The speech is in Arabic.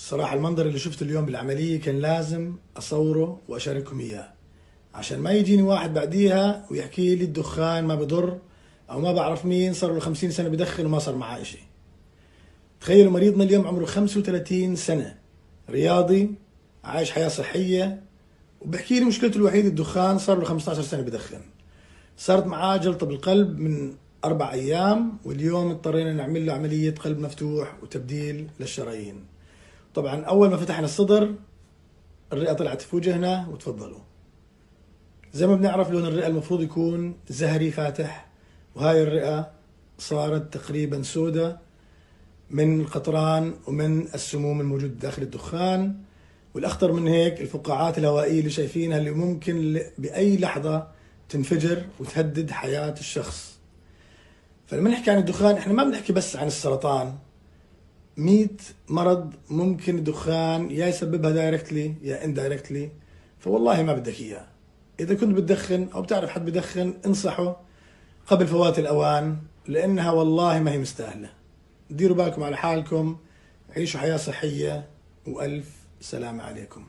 الصراحة المنظر اللي شفته اليوم بالعملية كان لازم أصوره وأشارككم إياه، عشان ما يجيني واحد بعديها ويحكي لي الدخان ما بضر، أو ما بعرف مين صار له 50 سنة بدخن وما صار معاه إشي. تخيلوا مريضنا اليوم عمره 35 سنة، رياضي، عايش حياة صحية، وبحكي لي مشكلته الوحيدة الدخان، صار له 15 سنة بدخن. صارت معاه جلطة بالقلب من 4 أيام، واليوم اضطرينا نعمل له عملية قلب مفتوح وتبديل للشرايين. طبعا أول ما فتحنا الصدر الرئة طلعت في وجهنا وتفضلوا. زي ما بنعرف لون الرئة المفروض يكون زهري فاتح، وهاي الرئة صارت تقريبا سوداء من القطران ومن السموم الموجودة داخل الدخان. والأخطر من هيك الفقاعات الهوائية اللي شايفينها، اللي ممكن بأي لحظة تنفجر وتهدد حياة الشخص. فلما نحكي عن الدخان احنا ما بنحكي بس عن السرطان، 100 مرض ممكن الدخان يا يسببها دايركتلي يا اندايركتلي. فوالله ما بدك اياه. اذا كنت بتدخن او بتعرف حد بدخن انصحه قبل فوات الاوان، لانها والله ما هي مستاهله. ديروا بالكم على حالكم، عيشوا حياة صحية، والف سلام عليكم.